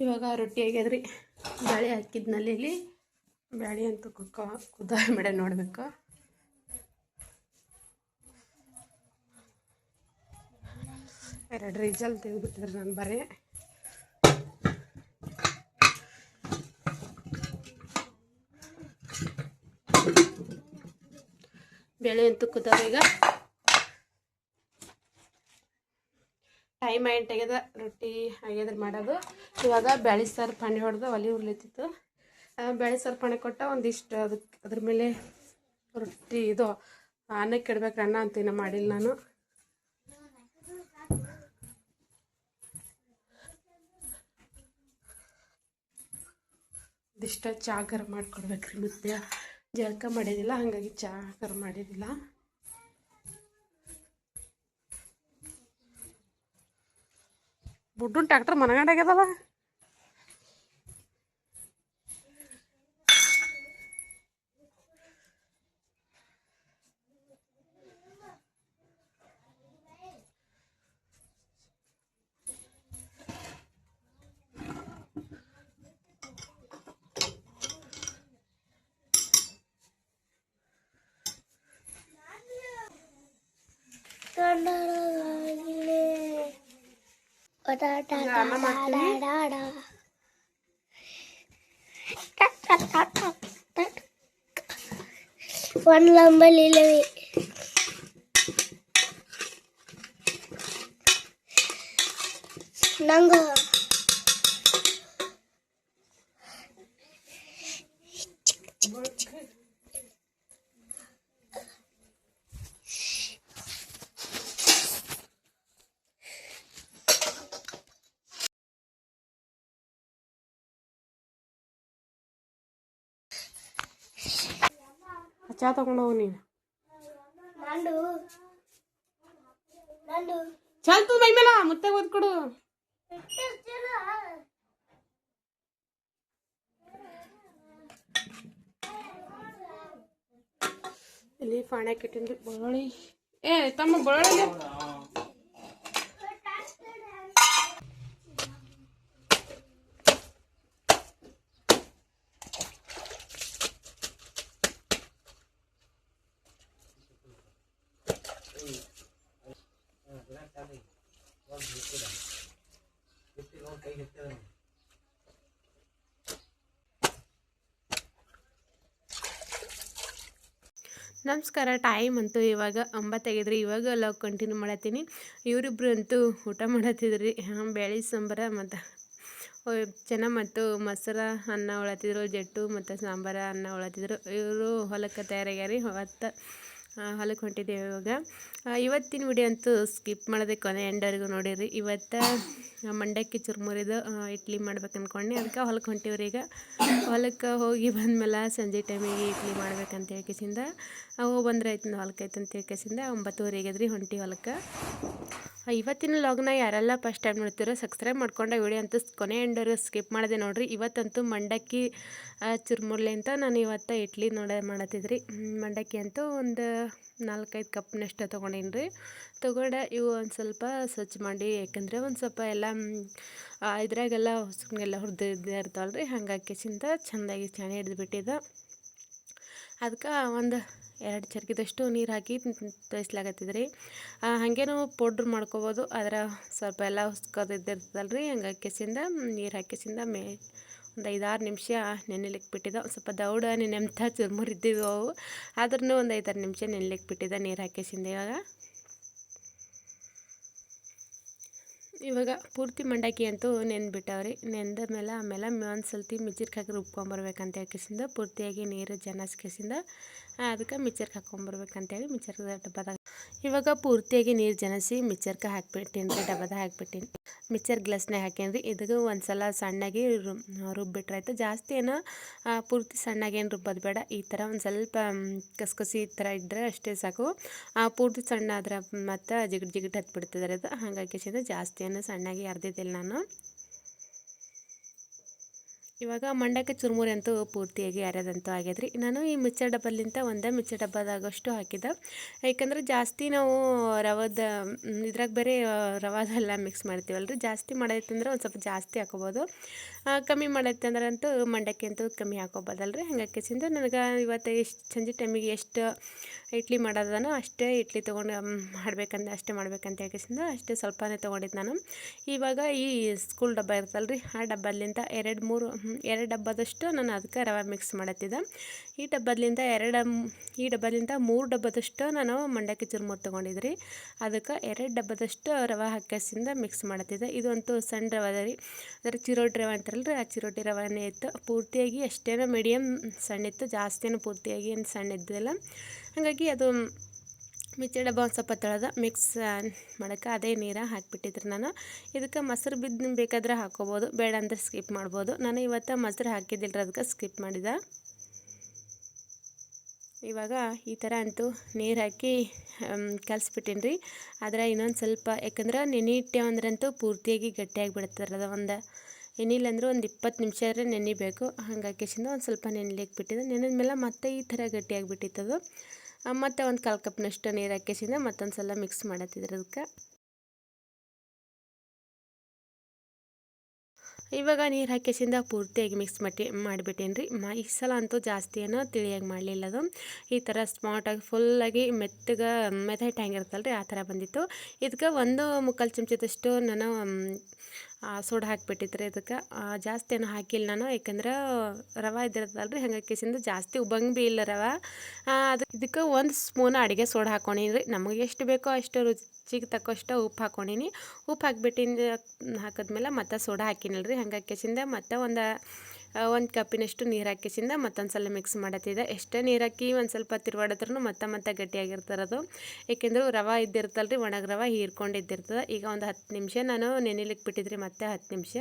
ಇವಾಗ ರೊಟ್ಟಿ ಆಗ್ಯದ್ರಿ. ಬ್ಯಾಳೆ ಹಾಕಿದ್ನಲ್ಲಿ ಇಲ್ಲಿ ಬ್ಯಾಳೆ ಅಂತೂ ಕುದ ಮೇಡ ನೋಡಬೇಕು. ಎರಡು ರೀಜಲ್ ತೆಗೆದುಬಿಟ್ಟಿದ್ರೆ ನಾನು ಬರೀ ಬೇಳೆ ಅಂತೂ ಕುದಾವ. ಈಗ ಟೈಮ್ 8 ಆಗ್ಯದ, ರೊಟ್ಟಿ ಆಗ್ಯದ್ರ ಮಾಡೋದು. ಇವಾಗ ಬ್ಯಾಳೆ ಸಾರು ಪಾಣಿ ಹೊಡೆದು ಒಲೆ ಉರ್ಲಿತ್ತಿತ್ತು. ಬ್ಯಾಳೆ ಸಾರು ಪಾಣಿ ಕೊಟ್ಟ ಒಂದಿಷ್ಟು ಅದ್ರ ಮೇಲೆ ರೊಟ್ಟಿ ಇದು ಅನ್ನಕ್ಕೆ ಇಡ್ಬೇಕು. ಅನ್ನ ಅಂತ ಇನ್ನೂ ಮಾಡಿಲ್ಲ ನಾನು. ಇದಿಷ್ಟ ಚಹಾ ಗರಂ ಮಾಡಿಕೊಡ್ಬೇಕ್ರಿ. ಮತ್ತೆ ಜಳಕ ಮಾಡಿದಿಲ್ಲ, ಹಾಗಾಗಿ ಚಹಾ ಗರಂ ಮಾಡಿದಿಲ್ಲ. ಬುಡ್ಡು ಟ್ಯಾಕ್ಟರ್ ಮನಗಂಡಾಗ್ಯದಲ್ಲ. ಒಂದು ಲಂಬಲ್ಲಿ ನಂಗೆ ಚಹಾ ತಗೊಂಡೋಗು ನೀನು. ಚಲ್ತು ಮೈ ಮೇಲ ಮುತ್ತೆ ಓದ್ಕೊಡು. ಇಲ್ಲಿ ಪಾಣ್ಯಾಕ ಇಟ್ಟಿನ್ರಿ ಬೆಳ್ಳುಳ್ಳಿ. ತಮ್ಮ ಬೆಳ್ಳುಳ್ಳಿ ನಮಸ್ಕಾರ. ಟೈಮ್ ಅಂತೂ ಇವಾಗ 9 ಆಗಿದ್ರಿ. ಇವಾಗ ಲಾಗ್ ಕಂಟಿನ್ಯೂ ಮಾಡತ್ತೀನಿ. ಇವರಿಬ್ರು ಅಂತೂ ಊಟ ಮಾಡತ್ತಿದ್ರಿ. ಬೇಳೆ ಸಾಂಬಾರ ಮತ್ತು ಚೆನ್ನ ಮತ್ತು ಮೊಸರು ಅನ್ನ ಉಳತ್ತಿದ್ರು. ಜಟ್ಟು ಮತ್ತು ಸಾಂಬಾರ ಅನ್ನ ಉಳತ್ತಿದ್ರು. ಇವರು ಹೊಲಕ್ಕೆ ತಯಾರಾಗ್ಯಾರಿ. ಹೊಲಕ್ಕೆ ಹೊಂಟಿದ್ದೇವೆ ಇವಾಗ. ಇವತ್ತಿನ ವಿಡಿಯೋ ಅಂತೂ ಸ್ಕಿಪ್ ಮಾಡೋದಕ್ಕೆ ಕೊನೆ ಎಂಡವರೆಗೂ ನೋಡಿರಿ. ಇವತ್ತು ಮಂಡಕ್ಕಿ ಚುರುಮುರಿದು ಇಡ್ಲಿ ಮಾಡ್ಬೇಕು ಅಂದ್ಕೊಂಡೆ. ಅದಕ್ಕೆ ಹೊಲಕ್ಕೆ ಹೊಂಟಿವ್ರಿ. ಈಗ ಹೊಲಕ್ಕೆ ಹೋಗಿ ಬಂದಮೇಲೆ ಸಂಜೆ ಟೈಮಿಗೆ ಇಡ್ಲಿ ಮಾಡ್ಬೇಕಂತ ಹೇಳ್ಕೇಸಿಂದ ಹೋಗಿ ಬಂದ್ರೆ ಆಯ್ತು. ಹೊಲಕ್ಕೆ ಆಯ್ತು ಅಂತ ಹೇಳ್ಕೇಸಿಂದ 9:30 ಆಗ್ಯದ್ರಿ. ಹೊಂಟಿ ಹೊಲಕ್ಕೆ. ಇವತ್ತಿನ ಲಾಗ್ನ ಯಾರೆಲ್ಲ ಫಸ್ಟ್ ಟೈಮ್ ನೋಡ್ತಿರೋ ಸಬ್ಸ್ಕ್ರೈಬ್ ಮಾಡ್ಕೊಂಡೆ. ವಿಡಿಯೋ ಅಂತೂ ಕೊನೆ ಎಂಡವರೆಗೂ ಸ್ಕಿಪ್ ಮಾಡಿದೆ ನೋಡಿರಿ. ಇವತ್ತಂತೂ ಮಂಡಕ್ಕಿ ಚುರುಮುರ್ಲಿ ಅಂತ ನಾನು ಇವತ್ತು ಇಡ್ಲಿ ಮಾಡತ್ತಿದ್ರಿ. ಮಂಡಕ್ಕಿ ಅಂತೂ ಒಂದು 4-5 ಕಪ್ನಷ್ಟು ತೊಗೊಂಡೀನಿ ರೀ. ತೊಗೊಂಡು ಇವು ಒಂದು ಸ್ವಲ್ಪ ಸ್ವಚ್ಛ ಮಾಡಿ, ಯಾಕಂದರೆ ಒಂದು ಸ್ವಲ್ಪ ಎಲ್ಲ ಇದ್ರಾಗೆಲ್ಲ ಹೊಸಗೆಲ್ಲ ಹುರಿದು ಇರ್ತಾವಲ್ಲ ರೀ. ಹಾಗಾಕಿಸಿಂದ ಚೆಂದಾಗಿ ಚಾಣಿ ಹಿಡಿದು ಬಿಟ್ಟಿದ್ದು. ಅದಕ್ಕೆ ಒಂದು 2 ಚರ್ಗಿದಷ್ಟು ನೀರು ಹಾಕಿ ತೋಯಿಸ್ಲಾಗತ್ತಿದ್ರಿ. ಹಾಗೇನೂ ಪೌಡ್ರ್ ಮಾಡ್ಕೊಬೋದು. ಅದರ ಸ್ವಲ್ಪ ಎಲ್ಲ ಹುಸ್ಕೋದಿದ್ದಿರ್ತದಲ್ಲ ರೀ. ಹಂಗಾಕಿಸಿಂದ ನೀರು ಹಾಕಿಸಿಂದ ಒಂದು 5-6 ನಿಮಿಷ ನೆನೆಲಿಕ್ಕೆ ಬಿಟ್ಟಿದ್ದ. ಸ್ವಲ್ಪ ದೌಡ ನೆನೆಂಥ ಚುರುಮುರಿದ್ದಿದ್ದು ಅವು. ಆದ್ರೂ ಒಂದು 5-6 ನಿಮಿಷ ನೆನೆಲಿಕ್ಕೆ ಬಿಟ್ಟಿದ್ದ ನೀರು ಹಾಕಿಸಿಂದ. ಇವಾಗ ಪೂರ್ತಿ ಮಂಡಕ್ಕಿ ಅಂತೂ ನೆನ್ಬಿಟ್ಟವ್ರಿ. ನೆಂದ ಮೇಲೆ ಆಮೇಲೆ ಒಂದು ಸಲ್ತಿ ಮಿಕ್ಸರ್ಗೆ ಹಾಕಿ ರುಬ್ಕೊಂಬರ್ಬೇಕಂತ ಹೇಳ್ಕೇಸಿಂದ ಪೂರ್ತಿಯಾಗಿ ನೀರು ಜಾಸ್ಕಿಸಿಂದ ಅದಕ್ಕೆ ಮಿಕ್ಸರ್ಗೆ ಹಾಕ್ಕೊಂಬರ್ಬೇಕಂತೇಳಿ ಮಿಕ್ಸರ್ಗೆ ಡಬ್ಬದಾಗ ಇವಾಗ ಪೂರ್ತಿಯಾಗಿ ನೀರು ಜಾನಿಸಿ ಮಿಕ್ಸರ್ಗೆ ಹಾಕ್ಬಿಟ್ಟಿನಿ ರೀ. ಡಬ್ಬದಾಗ ಹಾಕ್ಬಿಟ್ಟಿನಿ. ಮಿಕ್ಸರ್ ಗ್ಲಾಸ್ನಾಗ ಹಾಕೇನ್ರಿ. ಇದಕ್ಕೆ ಒಂದು ಸಲ ಸಣ್ಣಾಗಿ ರುಬ್ಬಿಟ್ರಾಯ್ತು. ಜಾಸ್ತಿ ಏನೋ ಪೂರ್ತಿ ಸಣ್ಣಾಗಿ ಏನು ರುಬ್ಬೋದು ಬೇಡ. ಈ ಥರ ಒಂದು ಸ್ವಲ್ಪ ಕಸ್ಕಸಿ ಈ ಥರ ಇದ್ದರೆ ಅಷ್ಟೇ ಸಾಕು. ಪೂರ್ತಿ ಸಣ್ಣ ಆದ್ರೆ ಮತ್ತು ಜಿಗಿಟ್ ಹತ್ಬಿಡ್ತಿದ್ದಾರೆ ಅದು. ಹಾಗಾಗಿ ಜಾಸ್ತಿ ಏನು ಸಣ್ಣಾಗಿ ಅರ್ದಿದ್ದಿಲ್ಲ ನಾನು. ಇವಾಗ ಮಂಡಕ್ಕಿ ಚುರುಮುರಿ ಅಂತೂ ಪೂರ್ತಿಯಾಗಿ ಅರೆದಂತೂ ಆಗ್ಯದ್ರಿ. ನಾನು ಈ ಮಿಕ್ಸರ್ ಡಬ್ಬಲಿಂದ ಒಂದೇ ಮಿಕ್ಸರ್ ಡಬ್ಬದಾಗಷ್ಟು ಹಾಕಿದ್ದೆ. ಯಾಕಂದ್ರೆ ಜಾಸ್ತಿ ನಾವು ರವದ ಇದ್ರಾಗ ಬೇರೆ ರವಾದೆಲ್ಲ ಮಿಕ್ಸ್ ಮಾಡ್ತೀವಲ್ರಿ. ಜಾಸ್ತಿ ಮಾಡೈತಂದ್ರೆ ಒಂದು ಸ್ವಲ್ಪ ಜಾಸ್ತಿ ಹಾಕೋಬೋದು, ಕಮ್ಮಿ ಮಾಡೈತಂದ್ರೆ ಅಂತೂ ಮಂಡಕ್ಕಿ ಅಂತೂ ಕಮ್ಮಿ ಹಾಕೋಬೋದಲ್ರಿ. ಹಂಗಾಗಿ ನನಗೆ ಇವತ್ತು ಎಷ್ಟು ಸಂಜೆ ಟೈಮಿಗೆ ಎಷ್ಟು ಇಡ್ಲಿ ಮಾಡೋದನೋ ಅಷ್ಟೇ ಇಡ್ಲಿ ತೊಗೊಂಡು ಅಷ್ಟೇ ಮಾಡ್ಬೇಕಂತ ಹೇಳ್ಕೇಸಿಂದ ಅಷ್ಟೇ ಸ್ವಲ್ಪನೇ ತೊಗೊಂಡಿದ್ದು ನಾನು. ಇವಾಗ ಈ ಸ್ಕೂಲ್ ಡಬ್ಬ ಇರ್ತಲ್ರಿ, ಆ ಡಬ್ಬಲಿಂದ ಎರಡು ಡಬ್ಬದಷ್ಟು ನಾನು ಅದಕ್ಕೆ ರವೆ ಮಿಕ್ಸ್ ಮಾಡತ್ತಿದ್ದೆ. ಈ ಡಬ್ಬದಿಂದ 3 ಡಬ್ಬದಷ್ಟು ನಾನು ಮಂಡಕ್ಕಿ ಚುರುಮುರಿ ತೊಗೊಂಡಿದ್ರಿ. ಅದಕ್ಕೆ 2 ಡಬ್ಬದಷ್ಟು ರವೆ ಹಾಕಿಸಿಂದ ಮಿಕ್ಸ್ ಮಾಡತ್ತಿದ್ದೆ. ಇದು ಅಂತೂ ಸಣ್ಣ ರವೆ ಅದ ರೀ, ಅದರ ಚಿರೋಟಿ ರವೆ ಅಂತಾರಲ್ರಿ, ಆ ಚಿರೋಟಿ ರವೆನೇ ಇತ್ತು. ಪೂರ್ತಿಯಾಗಿ ಅಷ್ಟೇನೋ ಮೀಡಿಯಮ್ ಸಣ್ಣ ಇತ್ತು, ಜಾಸ್ತಿನೂ ಪೂರ್ತಿಯಾಗಿ ಏನು ಸಣ್ಣ ಇದ್ದಿಲ್ಲ. ಹಾಗಾಗಿ ಅದು ಮಿಕ್ಸರ್ ಡಬ್ಬ ಒಂದು ಸ್ವಲ್ಪ ತೊಳೆದ ಮಿಕ್ಸ್ ಮಾಡೋಕ್ಕೆ ಅದೇ ನೀರು ಹಾಕಿಬಿಟ್ಟಿದ್ರಿ ನಾನು. ಇದಕ್ಕೆ ಮೊಸರು ಬೇಕಾದ್ರೆ ಹಾಕೋಬೋದು, ಬೇಡ ಅಂದ್ರೆ ಸ್ಕಿಪ್ ಮಾಡ್ಬೋದು. ನಾನು ಇವತ್ತು ಮೊಸರು ಹಾಕಿದ್ದಿಲ್ಲ, ಅದಕ್ಕೆ ಸ್ಕಿಪ್ ಮಾಡಿದೆ. ಇವಾಗ ಈ ಥರ ಅಂತೂ ನೀರು ಹಾಕಿ ಕಲಿಸ್ಬಿಟ್ಟೀನಿ ರೀ. ಆದರೆ ಇನ್ನೊಂದು ಸ್ವಲ್ಪ, ಯಾಕಂದ್ರೆ ನೆನಿಟ್ಟೇವಂದ್ರಂತೂ ಪೂರ್ತಿಯಾಗಿ ಗಟ್ಟಿಯಾಗಿ ಬಿಡ್ತಾರದ. ಏನಿಲ್ಲ ಅಂದ್ರೆ ಒಂದು 20 ನಿಮಿಷ ನೆನಿಬೇಕು. ಹಾಗಾಗಿಸಿಂದ ಒಂದು ಸ್ವಲ್ಪ ನೆನೆಲಿಕ್ಕೆ ಬಿಟ್ಟಿದ್ದೆ. ನೆನೆದ ಮೇಲೆ ಮತ್ತೆ ಈ ಥರ ಗಟ್ಟಿಯಾಗಿ ಬಿಟ್ಟಿತ್ತದು. ಮತ್ತು ಒಂದು 1/4 ಕಪ್ನಷ್ಟು ನೀರು ಹಾಕಿಸಿಂದ ಮತ್ತೊಂದು ಸಲ ಮಿಕ್ಸ್ ಮಾಡತ್ತಿದ್ರು ಅದಕ್ಕೆ. ಇವಾಗ ನೀರು ಹಾಕಿಸಿಂದ ಪೂರ್ತಿಯಾಗಿ ಮಿಕ್ಸ್ ಮಾಡಿಬಿಟ್ಟೇನಿ ರೀ. ಈ ಸಲ ಅಂತೂ ಜಾಸ್ತಿ ಏನೋ ತಿಳಿಯಾಗಿ ಮಾಡಲಿಲ್ಲ. ಅದು ಈ ಥರ ಸ್ಮಾರ್ಟಾಗಿ ಫುಲ್ಲಾಗಿ ಮೆಥಡ್ ಹೆಂಗಿರುತ್ತಲ್ರಿ ಆ ಥರ ಬಂದಿತ್ತು. ಇದಕ್ಕೆ 1 ಚಮಚದಷ್ಟು ನಾನು ಸೋಡಾ ಹಾಕಿಬಿಟ್ಟಿದ್ರಿ. ಇದಕ್ಕೆ ಜಾಸ್ತಿ ಏನೋ ಹಾಕಿಲ್ಲ ನಾನು, ಯಾಕಂದ್ರೆ ರವೆ ಇದ್ದಿರ್ತಲ್ರಿ, ಹಾಗಾಗಿಸಿಂದ ಜಾಸ್ತಿ ಉಬ್ಬಂಗೆ ಭೀ ಇಲ್ಲ ರವೆ. ಇದಕ್ಕೆ 1 ಸ್ಪೂನ್ ಅಡುಗೆ ಸೋಡಾ ಹಾಕ್ಕೊಂಡೀನಿ ರೀ. ನಮಗೆ ಎಷ್ಟು ಬೇಕೋ ಅಷ್ಟು ರುಚಿಗೆ ತಕ್ಕಷ್ಟು ಉಪ್ಪು ಹಾಕ್ಕೊಂಡೀನಿ. ಉಪ್ಪು ಹಾಕಿದ್ಮೇಲೆ ಮತ್ತೆ ಸೋಡಾ ಹಾಕಿನಲ್ರಿ, ಹಾಗಾಗಿಸಿಂದ ಮತ್ತೆ ಒಂದು ಕಪ್ಪಿನಷ್ಟು ನೀರು ಹಾಕಿಸಿಂದ ಮತ್ತೊಂದು ಸಲ ಮಿಕ್ಸ್ ಮಾಡತ್ತಿದ್ದೆ. ಎಷ್ಟೇ ನೀರು ಹಾಕಿ ಒಂದು ಸ್ವಲ್ಪ ತಿರುವಾಡಿದ್ರೂ ಮತ್ತೆ ಗಟ್ಟಿಯಾಗಿರ್ತದೆ. ಏಕೆಂದ್ರೆ ರವೆ ಇದ್ದಿರ್ತಲ್ರಿ, ಒಣಗ ರವೆ ಹೀರ್ಕೊಂಡಿದ್ದಿರ್ತದೆ. ಈಗ ಒಂದು 10 ನಿಮಿಷ ನಾನು ನೆನೆಲಿಕ್ಕೆ ಬಿಟ್ಟಿದ್ರಿ, ಮತ್ತೆ 10 ನಿಮಿಷ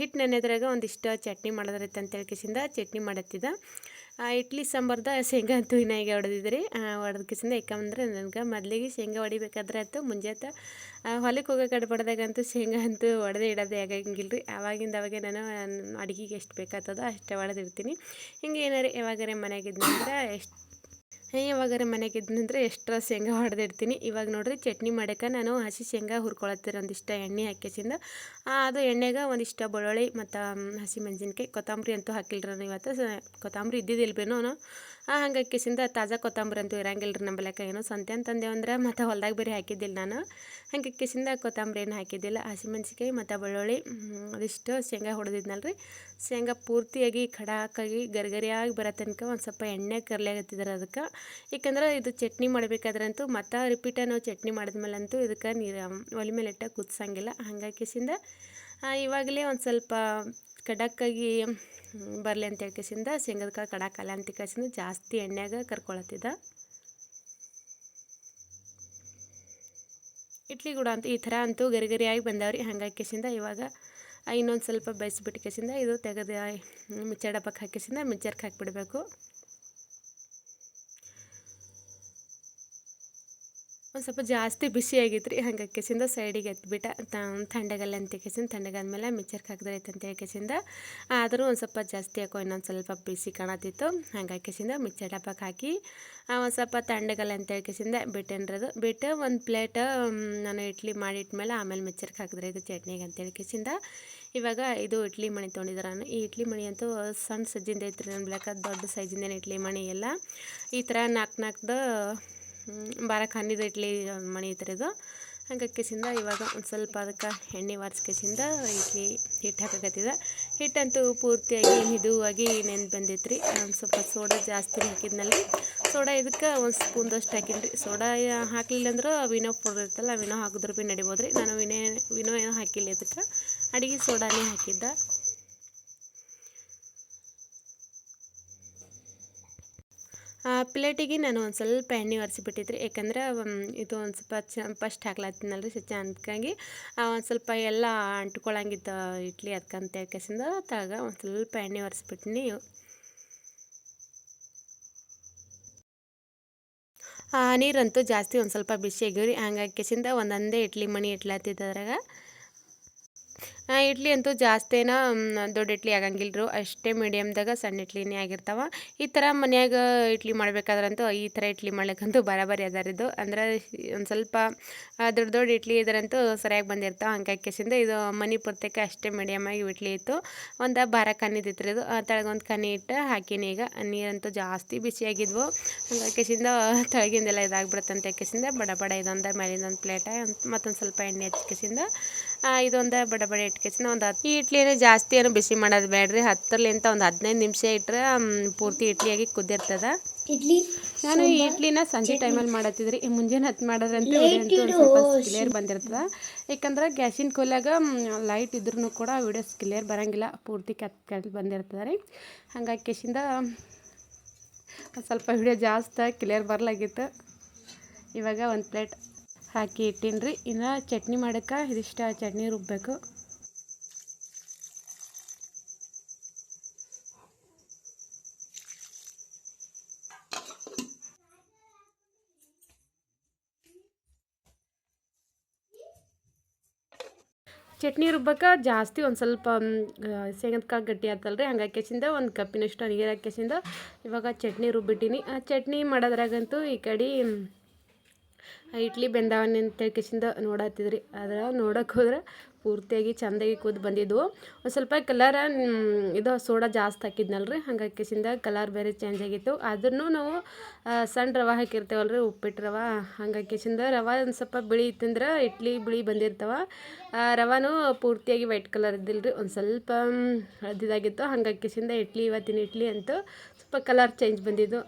ಹಿಟ್ಟು ನೆನೆದ್ರಾಗ ಒಂದಿಷ್ಟು ಚಟ್ನಿ ಮಾಡೋದ್ರೈತೆ ಅಂತ ಹೇಳ್ಕಿಸಿಂದ ಚಟ್ನಿ ಮಾಡತ್ತಿದ್ದೆ. ಇಡ್ಲಿ ಸಾಂಬಾರ್ದ ಶೇಂಗಾ ಅಂತೂ ಇನ್ನಾಗಿ ಹೊಡೆದಿದ್ರಿ. ಹೊಡೆದಕ್ಕಿಸಿಂದ ಯಾಕಂದ್ರೆ ನನಗೆ ಮೊದಲಿಗೆ ಶೇಂಗಾ ಹೊಡಿಬೇಕಾದ್ರೆ ಅಂತೂ ಮುಂಜಾನೆ ಹೊಲಕ್ಕೆ ಹೋಗೋ ಕಡ್ಬಡ್ದಾಗಂತೂ ಶೇಂಗಾ ಅಂತೂ ಹೊಡೆದೇ ಇಡೋದೇ ಆಗಂಗಿಲ್ಲ ರೀ. ಅವಾಗೆ ನಾನು ಅಡುಗೆಗೆ ಎಷ್ಟು ಬೇಕಾಗ್ತದೋ ಅಷ್ಟೇ ಹೊಡೆದಿರ್ತೀನಿ. ಹಿಂಗೆ ಏನಾರು ಯಾವಾಗಾರೆ ಮನೆಗಿದ್ನಂದ್ರೆ ಎಕ್ಸ್ಟ್ರಾ ಶೇಂಗಾ ಹೊಡೆದಿಡ್ತೀನಿ. ಇವಾಗ ನೋಡಿರಿ ಚಟ್ನಿ ಮಾಡೋಕ್ಕೆ ನಾನು ಹಸಿ ಶೇಂಗಾ ಹುರ್ಕೊಳತ್ತೀರ. ಒಂದಿಷ್ಟು ಎಣ್ಣೆ ಹಾಕಿಸಿಂದ ಅದು ಎಣ್ಣೆಗೆ ಒಂದಿಷ್ಟು ಬೆಳ್ಳುಳ್ಳಿ ಮತ್ತು ಹಸಿಮೆಣಸಿನ್ಕಾಯಿ, ಕೊತ್ತಂಬರಿ ಅಂತೂ ಹಾಕಿಲ್ರಿ ನಾನು ಇವತ್ತು. ಕೊತ್ತಂಬರಿ ಇದ್ದಿದ್ದಿಲ್ಬೇನೋ ಹಾಗಾಗಿಸಿಂದ ತಾಜಾ ಕೊತ್ತಂಬರಿ ಅಂತೂ ಇರಂಗಿಲ್ಲ ರೀ ನಂಬಲ್ಯಾಕ. ಏನೋ ಸಂತೆ ಅಂತಂದೇವಂದ್ರೆ ಮತ್ತು ಹೊಲ್ದಾಗ ಬೇರೆ ಹಾಕಿದ್ದಿಲ್ಲ ನಾನು, ಹಾಗಾಗಿಸಿಂದ ಕೊತ್ತಂಬರಿ ಏನು ಹಾಕಿದ್ದಿಲ್ಲ. ಹಸಿಮೆಣಸಿನ್ಕಾಯಿ ಮತ್ತು ಬೆಳ್ಳುಳ್ಳಿ ಅದಿಷ್ಟು ಶೇಂಗಾ ಹೊಡೆದಿದ್ನಲ್ರಿ. ಶೇಂಗಾ ಪೂರ್ತಿಯಾಗಿ ಖಡಾಕಾಗಿ ಗರಿಗರಿಯಾಗಿ ಬರೋ ತನಕ ಒಂದು ಸ್ವಲ್ಪ ಎಣ್ಣೆ ಕರ್ಲಿಯಾಗತ್ತಿದ್ದಾರೆ ಅದಕ್ಕೆ. ಯಾಕಂದ್ರೆ ಇದು ಚಟ್ನಿ ಮಾಡಬೇಕಾದ್ರಂತೂ ಮತ್ತು ರಿಪೀಟ ನಾವು ಚಟ್ನಿ ಮಾಡಿದ್ಮೇಲಂತೂ ಇದಕ್ಕೆ ಒಲೆ ಮೇಲೆ ಇಟ್ಟ ಕುದಿಸಂಗಿಲ್ಲ. ಹಾಗಾಗಿಸಿಂದ ಇವಾಗಲೇ ಒಂದು ಸ್ವಲ್ಪ ಖಡಕ್ಕಾಗಿ ಬರಲಿ ಅಂತ ಹೇಳ್ಕೇಸಿಂದ ಶೇಂಗದ ಕಾಳು ಕಡಾಕಲ್ಲ ಅಂತ ಕೇಳಿಸಿಂದ ಜಾಸ್ತಿ ಎಣ್ಣೆಗೆ ಕರ್ಕೊಳತ್ತಿದ್ದ. ಇಡ್ಲಿ ಕೂಡ ಅಂತೂ ಈ ಥರ ಅಂತೂ ಗರಿಗರಿಯಾಗಿ ಬಂದವ್ರಿ. ಹಾಗಾಗಿಸಿಂದ ಇವಾಗ ಇನ್ನೊಂದು ಸ್ವಲ್ಪ ಬೇಯಿಸ್ಬಿಟ್ಟಿಸಿಂದ ಇದು ತೆಗೆದು ಮಿಕ್ಸರ್ ಡಬ್ಬಕ್ಕೆ ಹಾಕಿಸಿಂದ ಮಿಕ್ಸರ್ಗೆ ಹಾಕಿಬಿಡಬೇಕು. ಒಂದು ಸ್ವಲ್ಪ ಜಾಸ್ತಿ ಬಿಸಿ ಆಗಿತ್ತು ರೀ, ಹಾಗಾಗಿಸಿಂದ ಸೈಡಿಗೆ ಎತ್ಬಿಟ್ಟ. ತಣ್ಣಗಲ್ಲ ಅಂತ ಕೇಸಿಂದ ತಣ್ಣಗಾದ್ಮೇಲೆ ಮಿಕ್ಸರ್ಗೆ ಹಾಕಿದ್ರೆ ಐತೆ ಅಂತ ಹೇಳ್ಕೇಸಿಂದ ಆದರೂ ಒಂದು ಸ್ವಲ್ಪ ಜಾಸ್ತಿ ಹಾಕೋ ಇನ್ನೊಂದು ಸ್ವಲ್ಪ ಬಿಸಿ ಕಾಣತ್ತಿತ್ತು. ಹಾಗಾಗಿಸಿಂದ ಮಿಕ್ಸರ್ ಡಬ್ಬಕ್ಕೆ ಹಾಕಿ ಒಂದು ಸ್ವಲ್ಪ ತಣ್ಣಗಲ್ಲ ಅಂತ ಹೇಳ್ಕೇಸಿಂದ ಬಿಟ್ಟೇನ್ರದು. ಬಿಟ್ಟು ಒಂದು ಪ್ಲೇಟ್ ನಾನು ಇಡ್ಲಿ ಮಾಡಿಟ್ಮೇಲೆ ಆಮೇಲೆ ಮಿಕ್ಸರ್ಗೆ ಹಾಕಿದ್ರೆ ಇದು ಚಟ್ನಿಗೆ ಅಂತ ಹೇಳ್ಕೇಸಿಂದ ಇವಾಗ ಇದು ಇಡ್ಲಿ ಮಣಿ ತೊಗೊಂಡಿದ್ರೆ ನಾನು. ಈ ಇಡ್ಲಿ ಮಣಿ ಅಂತೂ ಸಣ್ಣ ಸಜ್ಜಿಂದ ಐತ್ರಿ ನನ್ನ ಬೆಳಕ, ದೊಡ್ಡ ಸೈಜಿಂದೇನು ಇಡ್ಲಿ ಮಣಿ ಎಲ್ಲ ಈ ಥರ 4 ಬಾರಕ್ಕೆ ಹಣ್ಣಿದ ಇಡ್ಲಿ ಮಣಿ ಐತ್ರಿ ಇದು. ಹಾಗಾಗಿಸಿಂದ ಇವಾಗ ಒಂದು ಸ್ವಲ್ಪ ಅದಕ್ಕೆ ಎಣ್ಣೆ ವಾರಿಸ್ಕೇಸಿಂದ ಇಡ್ಲಿ ಹಿಟ್ಟು ಹಾಕಕತ್ತಿದ್ದೆ. ಹಿಟ್ಟಂತೂ ಪೂರ್ತಿಯಾಗಿ ಮಿದುವಾಗಿ ನೆಂದು ಬಂದಿತ್ತು. ಒಂದು ಸ್ವಲ್ಪ ಸೋಡಾ ಜಾಸ್ತಿ ಹಾಕಿದ್ನಲ್ಲಿ. ಸೋಡಾ ಇದಕ್ಕೆ 1 ಸ್ಪೂನ್ದಷ್ಟು ಹಾಕಿನ್ರಿ. ಸೋಡಾ ಹಾಕಲಿಲ್ಲ ಅಂದ್ರೆ ವಿನೋ ಪೌಡರ್ ಇರ್ತಲ್ಲ, ವಿನೋ ಹಾಕಿದ್ರು ಭೀ ನಡಿಬೋದು ರೀ. ನಾನು ವಿನೋ ಏನೋ ಹಾಕಿಲ್ಲ, ಇದಕ್ಕೆ ಅಡುಗೆ ಸೋಡಾನೇ ಹಾಕಿದ್ದೆ. ಪ್ಲೇಟಿಗೆ ನಾನು ಒಂದು ಸ್ವಲ್ಪ ಎಣ್ಣೆ ಒರೆಸಿಬಿಟ್ಟಿದ್ರಿ. ಯಾಕಂದ್ರೆ ಇದು ಒಂದು ಸ್ವಲ್ಪ ಫಸ್ಟ್ ಹಾಕ್ಲತ್ತೀನಲ್ರಿ ಅದಕ್ಕಾಗಿ ಒಂದು ಸ್ವಲ್ಪ ಎಲ್ಲ ಅಂಟ್ಕೊಳಂಗಿದ್ದ ಇಡ್ಲಿ ಅದಕ್ಕಂತ ಹೇಳ್ಕೇಸಿಂದ ಒಂದು ಸ್ವಲ್ಪ ಎಣ್ಣೆ ಒರೆಸ್ಬಿಟ್ಟಿನಿ. ನೀರಂತೂ ಜಾಸ್ತಿ ಒಂದು ಸ್ವಲ್ಪ ಬಿಸಿ ಆಗ್ಯಾವ್ರಿ. ಹಾಗಾಗಿಸಿಂದ ಒಂದೊಂದೇ ಇಡ್ಲಿ ಮಣಿ ಇಟ್ಲತ್ತಿದ್ದ ಅದ್ರಾಗ ಇಡ್ಲಿ ಅಂತೂ ಜಾಸ್ತಿ ಏನೋ ದೊಡ್ಡ ಇಡ್ಲಿ ಆಗಂಗಿಲ್ಲರು, ಅಷ್ಟೇ ಮೀಡಿಯಮ್ದಾಗ ಸಣ್ಣ ಇಡ್ಲಿನೇ ಆಗಿರ್ತಾವೆ. ಈ ಥರ ಮನ್ಯಾಗ ಇಡ್ಲಿ ಮಾಡ್ಬೇಕಾದ್ರಂತೂ ಈ ಥರ ಇಡ್ಲಿ ಮಾಡ್ಲಿಕ್ಕಂತೂ ಬರಾಬರಿ ಅದಾರಿದು. ಅಂದ್ರೆ ಒಂದು ಸ್ವಲ್ಪ ದೊಡ್ಡ ದೊಡ್ಡ ಇಡ್ಲಿ ಇದರಂತೂ ಸರಿಯಾಗಿ ಬಂದಿರ್ತಾವೆ. ಹಂಗಾಗಿ ಕೇಸಿಂದ ಇದು ಮನೆ ಪೂರ್ತಕ್ಕೆ ಅಷ್ಟೇ ಮೀಡಿಯಮಾಗಿ ಇಡ್ಲಿ ಇತ್ತು. ಒಂದು ಬಾರ ಕನ್ನಿದಿತ್ತು ರೀ ಇದು. ತೆಳಗೊಂದು ಕನ್ನಿ ಇಟ್ಟು ಹಾಕೀನಿ. ಈಗ ನೀರಂತೂ ಜಾಸ್ತಿ ಬಿಸಿಯಾಗಿದ್ವು. ಹಂಗಾಗಿ ಕೇಸಿಂದ ತೆಳಗಿಂದೆಲ್ಲ ಇದಾಗ್ಬಿಡುತ್ತಂತ ಕೇಸಿಂದ ಬಡ ಬಡ ಇದೊಂದು ಮೇಲಿಂದೊಂದು ಪ್ಲೇಟ ಮತ್ತೊಂದು ಸ್ವಲ್ಪ ಎಣ್ಣೆ ಹಚ್ಚಿ ಕೇಸಿಂದ ಇದೊಂದು ಬಡ ಬಡ ಇಟ್ಕೇಸಿನ ಈ ಇಡ್ಲಿನ ಜಾಸ್ತಿ ಏನು ಬಿಸಿ ಮಾಡೋದು ಬೇಡ್ರಿ. 10ರಿಂದ ಒಂದು 15 ನಿಮಿಷ ಇಟ್ಟರೆ ಪೂರ್ತಿ ಇಡ್ಲಿಯಾಗಿ ಕುದ್ದಿರ್ತದ. ನಾನು ಈ ಇಡ್ಲಿನ ಸಂಜೆ ಟೈಮಲ್ಲಿ ಮಾಡತ್ತಿದ್ರಿ. ಮುಂಜಾನೆ ಹೊತ್ತು ಮಾಡೋದ್ರಂತೂ ವಿಡಿಯೋ ಅಂತೂ ಒಂದು ಸ್ವಲ್ಪ ಕ್ಲಿಯರ್ ಬಂದಿರ್ತದೆ. ಯಾಕಂದ್ರೆ ಗ್ಯಾಸಿನ ಕೊಲ್ಯಾಗ ಲೈಟ್ ಇದ್ರೂ ಕೂಡ ವಿಡಿಯೋಸ್ ಕ್ಲಿಯರ್ ಬರೋಂಗಿಲ್ಲ, ಪೂರ್ತಿ ಕೆಟ್ಟು ಬಂದಿರ್ತದೆ ರೀ. ಹಂಗಾಗಿ ಕೇಸಿಂದ ಸ್ವಲ್ಪ ವಿಡಿಯೋ ಜಾಸ್ತಿ ಕ್ಲಿಯರ್ ಬರಲಾಗಿತ್ತು. ಇವಾಗ ಒಂದು ಪ್ಲೇಟ್ ಹಾಕಿ ಇಟ್ಟೀನಿ ರೀ. ಇನ್ನು ಚಟ್ನಿ ಮಾಡೋಕ್ಕೆ ಇದಿಷ್ಟ ಚಟ್ನಿ ರುಬ್ಬಬೇಕು. ಚಟ್ನಿ ರುಬ್ಬಕ್ಕೆ ಜಾಸ್ತಿ ಒಂದು ಸ್ವಲ್ಪ ಶೇಂಗದ ಕಾಳು ಗಟ್ಟಿ ಆತಲ್ರಿ. ಹಂಗಾಗಿ ಕೇಸಿಂದ ಒಂದು ಕಪ್ಪಿನಷ್ಟು ನೀರು ಹಾಕಿಸಿಂದ ಇವಾಗ ಚಟ್ನಿ ರುಬ್ಬಿಟ್ಟಿನಿ. ಆ ಚಟ್ನಿ ಮಾಡೋದ್ರಾಗಂತೂ ಈ ಕಡೆ ಇಡ್ಲಿ ಬೆಂದಾವನೆ ಅಂತ ಕೇಸಿಂದ ನೋಡತ್ತಿದ್ರಿ. ಅದ್ರ ನೋಡೋಕೆ ಹೋದ್ರೆ ಪೂರ್ತಿಯಾಗಿ ಚೆಂದಾಗಿ ಕೂದು ಬಂದಿದ್ವು. ಒಂದು ಸ್ವಲ್ಪ ಕಲರ ಇದು ಸೋಡಾ ಜಾಸ್ತಿ ಹಾಕಿದ್ನಲ್ರಿ, ಹಂಗಾಗಿ ಕೇಸಿಂದ ಕಲರ್ ಬೇರೆ ಚೇಂಜ್ ಆಗಿತ್ತು. ಅದನ್ನು ನಾವು ಸಣ್ಣ ರವೆ ಹಾಕಿರ್ತೇವಲ್ರಿ, ಉಪ್ಪಿಟ್ಟು ರವೆ. ಹಂಗಾಗಿ ಕೇಸಿಂದ ರವೆ ಒಂದು ಸ್ವಲ್ಪ ಬಿಳಿ ಇತ್ತಂದ್ರೆ ಇಡ್ಲಿ ಬಿಳಿ ಬಂದಿರ್ತಾವೆ. ರವಾನು ಪೂರ್ತಿಯಾಗಿ ವೈಟ್ ಕಲರ್ ಇದ್ದಿಲ್ಲರಿ, ಒಂದು ಸ್ವಲ್ಪ ಹಳದಿದಾಗಿತ್ತು. ಹಂಗಾಗಿ ಕೇಸಿಂದ ಇವತ್ತಿನ ಇಡ್ಲಿ ಅಂತೂ ಸ್ವಲ್ಪ ಕಲರ್ ಚೇಂಜ್ ಬಂದಿದ್ದು.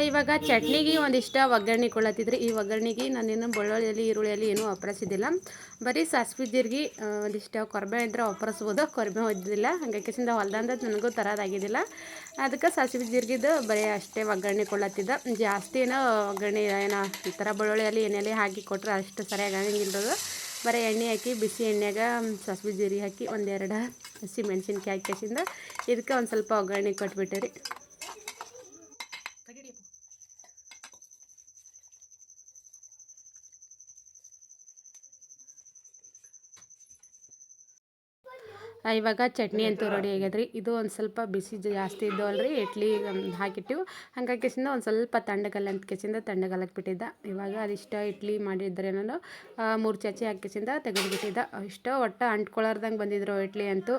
ಇವಾಗ ಚಟ್ನಿಗೆ ಒಂದಿಷ್ಟ ಒಗ್ಗರಣೆ ಕೊಡತ್ತಿದ್ರಿ. ಈ ಒಗ್ಗರಣೆಗೆ ನಾನೇನು ಬೆಳ್ಳುಳ್ಳಿಯಲ್ಲಿ ಈರುಳ್ಳಿಯಲ್ಲಿ ಏನೂ ಒಪ್ಪರಿಸಿದ್ದಿಲ್ಲ. ಬರೀ ಸಾಸಿವೆ ಜೀರಿಗೆ ಒಂದಿಷ್ಟು ಕೊರ್ಬೇವು ಇದ್ರೆ ಒಪ್ಪರಿಸ್ಬೋದು, ಕೊರ್ಬೇವು ಇದ್ದಿಲ್ಲ. ಹಂಗಾಗಿ ಕೇಸಿಂದ ಹೊಲ್ದಂದ ನನಗೂ ತರೋದಾಗಿದ್ದಿಲ್ಲ. ಅದಕ್ಕೆ ಸಾಸಿವೆ ಜೀರಿಗೆದು ಬರೀ ಅಷ್ಟೇ ಒಗ್ಗರಣೆ ಕೊಡ್ಲತ್ತಿದ್ದ. ಜಾಸ್ತಿ ಏನೋ ಒಗ್ಗರಣೆ ಏನೋ ಈ ಥರ ಬೆಳ್ಳುಳ್ಳಿಯಲ್ಲಿ ಎಣ್ಣೆಯಲ್ಲಿ ಹಾಕಿ ಕೊಟ್ಟರೆ ಅಷ್ಟು ಸರಿಯಾಗಿ ಆಗಂಗಿಲ್ಲದು. ಬರೀ ಎಣ್ಣೆ ಹಾಕಿ ಬಿಸಿ ಎಣ್ಣೆಗೆ ಸಾಸಿವೆ ಜೀರಿಗೆ ಹಾಕಿ ಒಂದೆರಡು ಹಸಿ ಮೆಣಸಿನ್ಕಾಯಿ ಹಾಕಿ ಕೇಸಿಂದ ಇದಕ್ಕೆ ಒಂದು ಸ್ವಲ್ಪ ಒಗ್ಗರಣೆ ಕೊಟ್ಬಿಟ್ಟೆ ರೀ. ಇವಾಗ ಚಟ್ನಿ ಅಂತೂ ರೆಡಿ ಆಗ್ಯದ್ರಿ. ಇದು ಒಂದು ಸ್ವಲ್ಪ ಬಿಸಿ ಜಾಸ್ತಿ ಇದ್ದವಲ್ರಿ, ಇಡ್ಲಿ ಹಾಕಿಟ್ಟಿವು. ಹಂಗಾಗಿ ಕೇಸಿಂದ ಒಂದು ಸ್ವಲ್ಪ ತಣ್ಣಗಲ್ಲ ಅಂತ ಕೇಸಿಂದ ತಣ್ಣಗಲ್ಲಕ್ಕೆ ಬಿಟ್ಟಿದ್ದ. ಇವಾಗ ಅದಿಷ್ಟ ಇಡ್ಲಿ ಮಾಡಿದ್ರೆ ನಾನು 3 ಚಾಚಿ ಹಾಕಿಸಿಂದ ತೆಗೆದುಬಿಟ್ಟಿದ್ದ. ಇಷ್ಟ ಒಟ್ಟು ಅಂಟ್ಕೊಳ್ಳಾರ್ದಂಗೆ ಬಂದಿದ್ರು ಇಡ್ಲಿ ಅಂತೂ.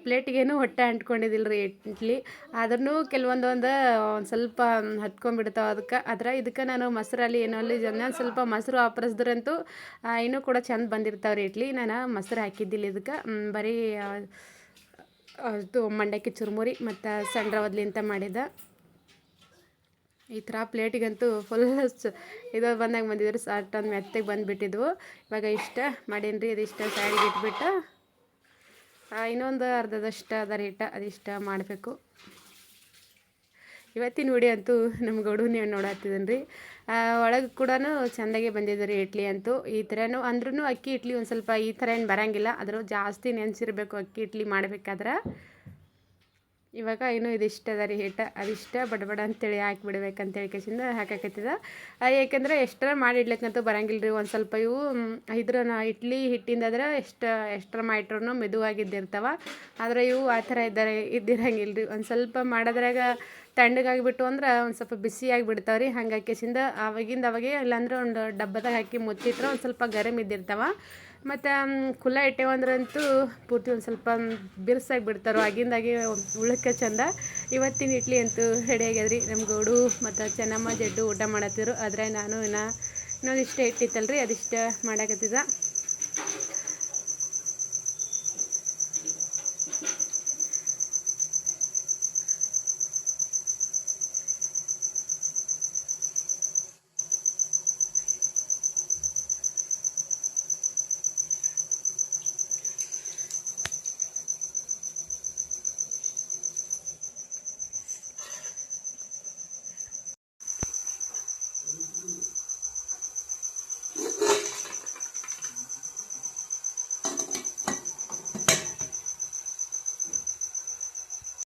ಪ್ಲೇಟಿಗೇನು ಹೊಟ್ಟೆ ಅಂಟ್ಕೊಂಡಿದ್ದಿಲ್ಲ ರೀ ಇಡ್ಲಿ. ಆದ್ರೂ ಒಂದು ಸ್ವಲ್ಪ ಹತ್ಕೊಂಡ್ಬಿಡ್ತಾವೆ. ಇದಕ್ಕೆ ನಾನು ಮೊಸರಲ್ಲಿ ಏನೋ ಅಲ್ಲಿ ಸ್ವಲ್ಪ ಮೊಸರು ಆಪರಿಸಿದ್ರಂತೂ ಇನ್ನೂ ಕೂಡ ಚೆಂದ ಬಂದಿರ್ತಾವೆ ರೀ ಇಡ್ಲಿ. ನಾನು ಮೊಸರು ಹಾಕಿದ್ದಿಲ್ಲ ಇದಕ್ಕೆ, ಬರೀ ಅದು ಮಂಡಕ್ಕಿ ಚುರುಮುರಿ ಮತ್ತು ಸಣ್ಣ ರವದ್ಲಿಂತ ಮಾಡಿದ್ದ. ಈ ಥರ ಪ್ಲೇಟಿಗಂತೂ ಫುಲ್ ಇದು ಬಂದಾಗ ಬಂದಿದ್ರು, ಅಷ್ಟೊಂದು ಮೆತ್ತಗೆ ಬಂದುಬಿಟ್ಟಿದ್ವು. ಇವಾಗ ಇಷ್ಟ ಮಾಡೀನಿ ರೀ. ಇದಿಷ್ಟ ಸೈಡಿಗೆ ಇಟ್ಬಿಟ್ಟು ಇನ್ನೊಂದು ಅರ್ಧದಷ್ಟು ಅದರ ಹಿಟ್ಟ ಅದಿಷ್ಟ ಮಾಡಬೇಕು. ಇವತ್ತಿನ ವಿಡಿಯೋ ಅಂತೂ ನಮ್ಮ ಗೌಡನೇ ನೋಡತ್ತಿದ್ದೀನಿ ರೀ. ಒಳಗೆ ಕೂಡ ಚೆಂದಾಗೆ ಬಂದಿದೆ ರೀ ಇಡ್ಲಿ ಅಂತೂ. ಈ ಥರನೂ ಅಂದ್ರೂ ಅಕ್ಕಿ ಇಡ್ಲಿ ಒಂದು ಸ್ವಲ್ಪ ಈ ಥರ ಏನು ಬರೋಂಗಿಲ್ಲ, ಆದರೂ ಜಾಸ್ತಿ ನೆನೆಸಿರ್ಬೇಕು ಅಕ್ಕಿ ಇಡ್ಲಿ ಮಾಡಬೇಕಾದ್ರೆ. ಇವಾಗ ಇನ್ನೂ ಇದಿಷ್ಟ ಅದ ರೀ ಹಿಟ್ಟು, ಅದಿಷ್ಟ ಬಡಬಡ ಅಂತೇಳಿ ಹಾಕಿಬಿಡ್ಬೇಕಂತೇಳಿ ಕೇಸಿಂದ ಹಾಕಾಕತ್ತಿದ. ಯಾಕೆಂದರೆ ಎಷ್ಟರ ಮಾಡಿ ಇಡ್ಲಿಕ್ಕಂತೂ ಬರೋಂಗಿಲ್ಲ ರೀ. ಒಂದು ಸ್ವಲ್ಪ ಇವು ಇಡ್ಲಿ ಹಿಟ್ಟಿಂದಾದ್ರೆ ಎಷ್ಟರ ಮಾಡಿಟ್ರೂ ಮೆದುವಾಗಿದ್ದಿರ್ತಾವೆ. ಆದರೆ ಇವು ಆ ಥರ ಇದ್ದಿರಂಗಿಲ್ಲ ರೀ. ಒಂದು ಸ್ವಲ್ಪ ಮಾಡೋದ್ರಾಗ ತಣ್ಣಗಾಗಿಬಿಟ್ಟು ಅಂದ್ರೆ ಒಂದು ಸ್ವಲ್ಪ ಬಿಸಿಯಾಗಿ ಬಿಡ್ತಾವೆ ರೀ. ಹಂಗಾಗಿ ಕೇಸಿಂದ ಅವಾಗೆ ಇಲ್ಲಾಂದ್ರೆ ಒಂದು ಡಬ್ಬದಾಗ ಹಾಕಿ ಮುಚ್ಚಿಟ್ರೆ ಒಂದು ಸ್ವಲ್ಪ ಗರಮ್ ಇದ್ದಿರ್ತಾವೆ. ಮತ್ತು ಖುಲ್ಲ ಇಟ್ಟೇವಂದ್ರಂತೂ ಪೂರ್ತಿ ಒಂದು ಸ್ವಲ್ಪ ಬಿರ್ಸಾಗಿ ಬಿಡ್ತಾರೆ, ಆಗಿಂದಾಗೆ ಉಳಕ್ಕೆ ಚಂದ. ಇವತ್ತಿನ ಇಡ್ಲಿ ಅಂತೂ ರೆಡಿ ಆಗ್ಯದ್ರಿ. ನಮ್ಮ ಗೌಡು ಮತ್ತು ಚೆನ್ನಮ್ಮ ಜಡ್ಡು ಊಟ ಮಾಡತ್ತಿದ್ರು. ಆದರೆ ನಾನು ಇನ್ನೊಂದಿಷ್ಟ ಇಟ್ಟಿತ್ತಲ್ರಿ ಅದಿಷ್ಟ ಮಾಡಾಕತ್ತಿದ್ದ.